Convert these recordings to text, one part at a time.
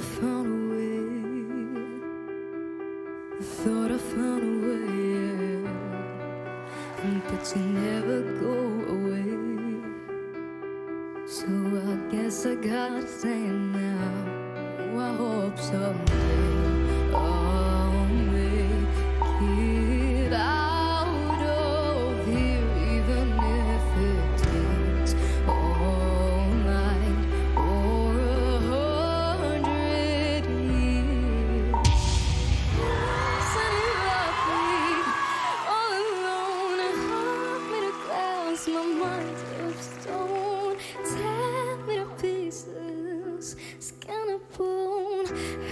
found a way. I thought I found a way, but you never go away. So I guess I gotta say now, oh, I hope someday I'll make it out of here, even if it takes all night or 100 years. Sitting roughly all alone, a heart made of glass, my mind's of stone. Tear me to pieces, skin and bone.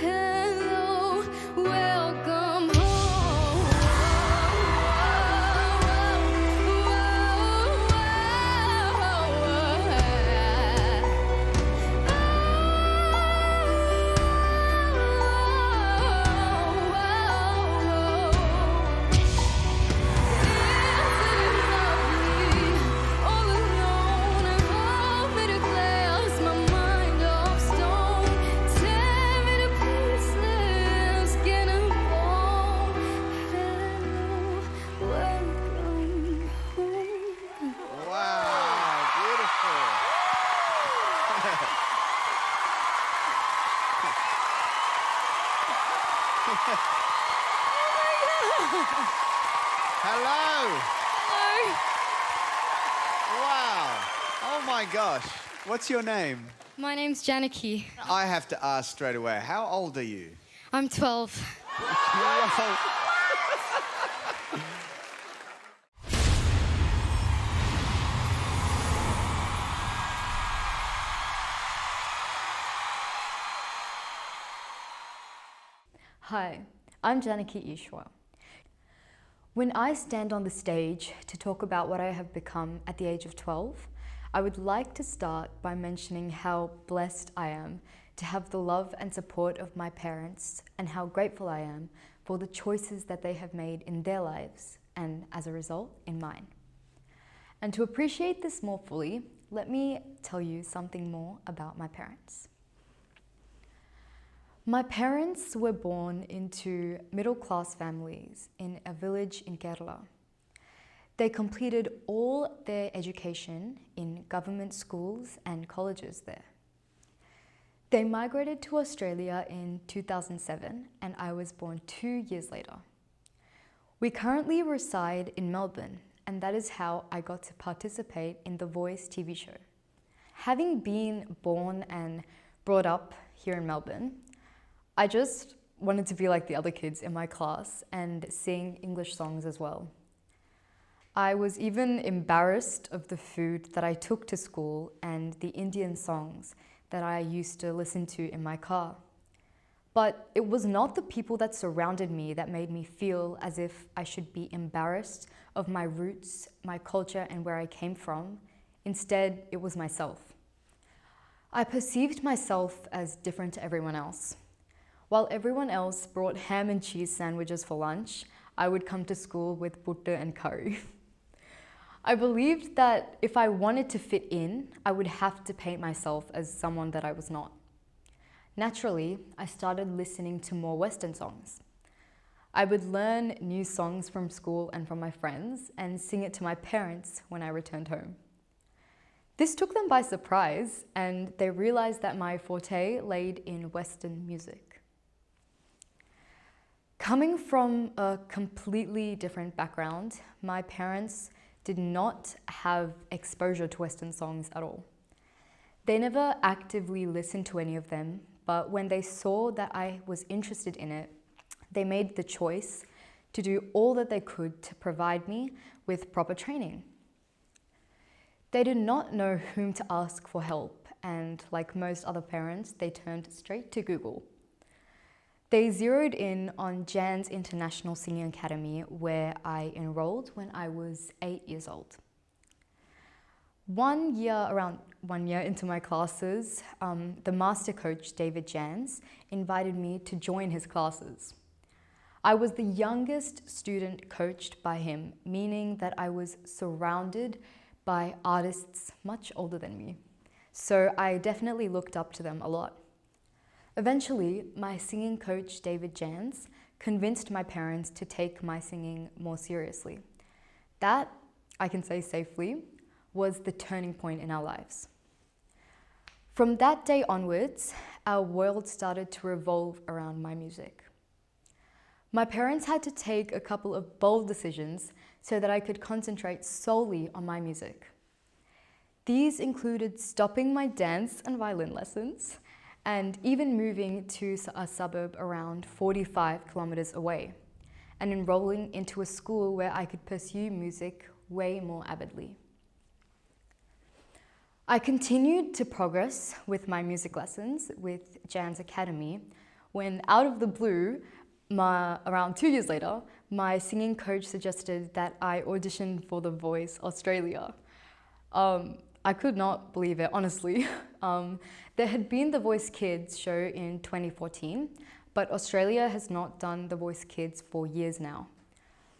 Hello, welcome home. Wow, beautiful. Hello. Wow. Oh my gosh. What's your name? My name's Janaki. I have to ask straight away, how old are you? I'm 12. Wow. Hi, I'm Janaki Easwar. When I stand on the stage to talk about what I have become at the age of 12, I would like to start by mentioning how blessed I am to have the love and support of my parents, and how grateful I am for the choices that they have made in their lives and, as a result, in mine. And to appreciate this more fully, let me tell you something more about my parents. My parents were born into middle-class families in a village in Kerala. They completed all their education in government schools and colleges there. They migrated to Australia in 2007, and I was born 2 years later. We currently reside in Melbourne, and that is how I got to participate in The Voice TV show. Having been born and brought up here in Melbourne, I just wanted to be like the other kids in my class and sing English songs as well. I was even embarrassed of the food that I took to school and the Indian songs that I used to listen to in my car. But it was not the people that surrounded me that made me feel as if I should be embarrassed of my roots, my culture, and where I came from. Instead, it was myself. I perceived myself as different to everyone else. While everyone else brought ham and cheese sandwiches for lunch, I would come to school with putta and curry. I believed that if I wanted to fit in, I would have to paint myself as someone that I was not. Naturally, I started listening to more Western songs. I would learn new songs from school and from my friends and sing it to my parents when I returned home. This took them by surprise, and they realized that my forte laid in Western music. Coming from a completely different background, my parents did not have exposure to Western songs at all. They never actively listened to any of them, but when they saw that I was interested in it, they made the choice to do all that they could to provide me with proper training. They did not know whom to ask for help, and like most other parents, they turned straight to Google. They zeroed in on Jan's International Singing Academy, where I enrolled when I was 8 years old. Around 1 year into my classes, the master coach, David Jans, invited me to join his classes. I was the youngest student coached by him, meaning that I was surrounded by artists much older than me. So I definitely looked up to them a lot. Eventually, my singing coach, David Jans, convinced my parents to take my singing more seriously. That, I can say safely, was the turning point in our lives. From that day onwards, our world started to revolve around my music. My parents had to take a couple of bold decisions so that I could concentrate solely on my music. These included stopping my dance and violin lessons and even moving to a suburb around 45 kilometers away and enrolling into a school where I could pursue music way more avidly. I continued to progress with my music lessons with Jan's Academy when, out of the blue, around 2 years later, my singing coach suggested that I audition for The Voice Australia. I could not believe it, honestly. There had been The Voice Kids show in 2014, but Australia has not done The Voice Kids for years now.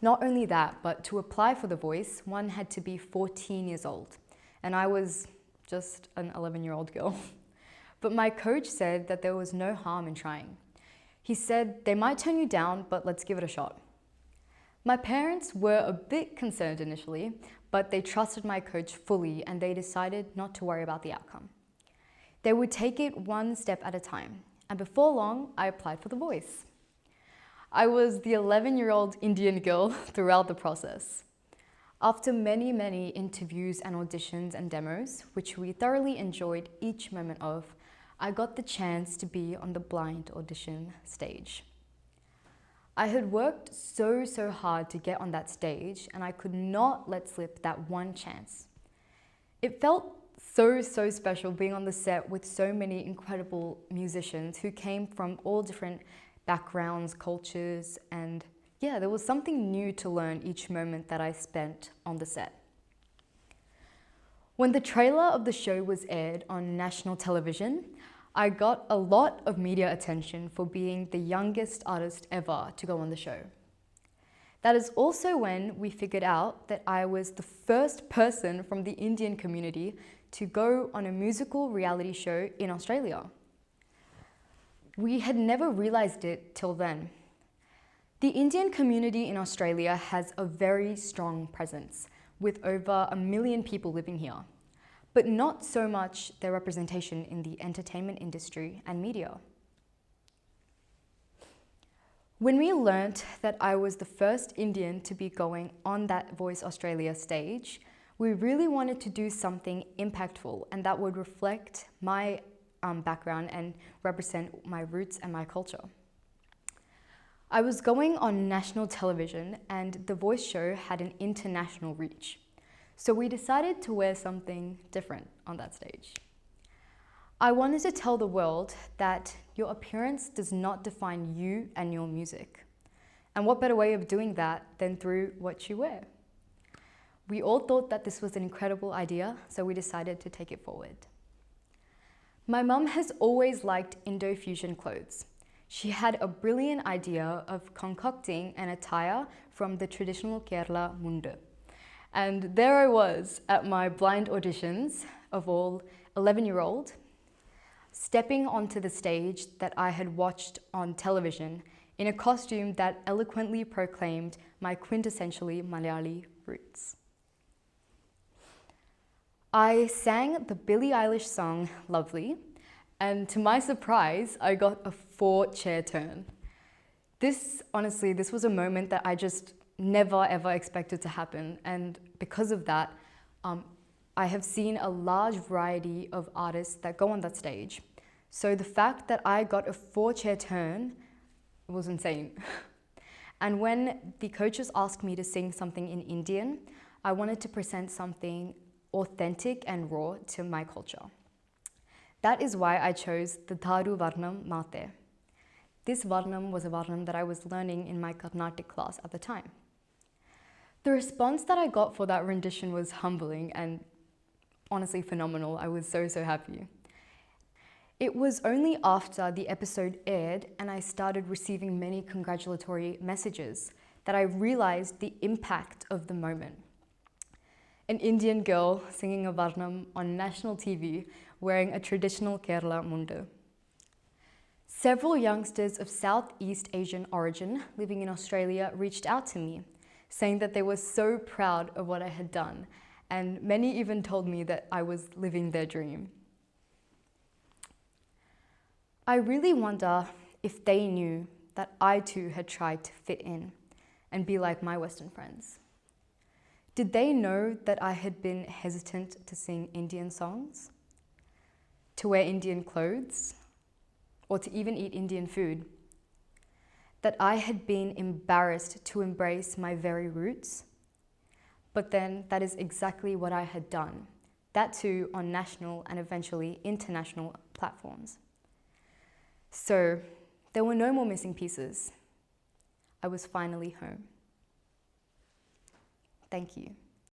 Not only that, but to apply for The Voice, one had to be 14 years old, and I was just an 11-year-old girl. But my coach said that there was no harm in trying. He said, they might turn you down, but let's give it a shot. My parents were a bit concerned initially, but they trusted my coach fully and they decided not to worry about the outcome. They would take it one step at a time, and before long, I applied for The Voice. I was the 11-year-old Indian girl throughout the process. After many interviews and auditions and demos, which we thoroughly enjoyed each moment of, I got the chance to be on the blind audition stage. I had worked so hard to get on that stage, and I could not let slip that one chance. It felt so special being on the set with so many incredible musicians who came from all different backgrounds, cultures, and yeah, there was something new to learn each moment that I spent on the set. When the trailer of the show was aired on national television, I got a lot of media attention for being the youngest artist ever to go on the show. That is also when we figured out that I was the first person from the Indian community to go on a musical reality show in Australia. We had never realized it till then. The Indian community in Australia has a very strong presence, with over 1 million people living here, but not so much their representation in the entertainment industry and media. When we learnt that I was the first Indian to be going on that Voice Australia stage, we really wanted to do something impactful and that would reflect my background and represent my roots and my culture. I was going on national television and the Voice show had an international reach. So we decided to wear something different on that stage. I wanted to tell the world that your appearance does not define you and your music. And what better way of doing that than through what you wear? We all thought that this was an incredible idea, so we decided to take it forward. My mum has always liked Indo-fusion clothes. She had a brilliant idea of concocting an attire from the traditional Kerala mundu. And there I was at my blind auditions of all 11-year-old, stepping onto the stage that I had watched on television in a costume that eloquently proclaimed my quintessentially Malayali roots. I sang the Billie Eilish song Lovely, and to my surprise, I got a 4-chair turn. This was a moment that I just never ever expected to happen, and because of that, I have seen a large variety of artists that go on that stage. So the fact that I got a 4-chair turn was insane. And when the coaches asked me to sing something in Indian, I wanted to present something authentic and raw to my culture. That is why I chose the Dharu Varnam Mate. This Varnam was a Varnam that I was learning in my Carnatic class at the time. The response that I got for that rendition was humbling and honestly phenomenal. I was so happy. It was only after the episode aired and I started receiving many congratulatory messages that I realized the impact of the moment. An Indian girl singing a Varnam on national TV wearing a traditional Kerala mundu. Several youngsters of Southeast Asian origin living in Australia reached out to me, saying that they were so proud of what I had done, and many even told me that I was living their dream. I really wonder if they knew that I too had tried to fit in and be like my Western friends. Did they know that I had been hesitant to sing Indian songs, to wear Indian clothes, or to even eat Indian food? That I had been embarrassed to embrace my very roots? But then that is exactly what I had done, that too on national and eventually international platforms. So there were no more missing pieces. I was finally home. Thank you.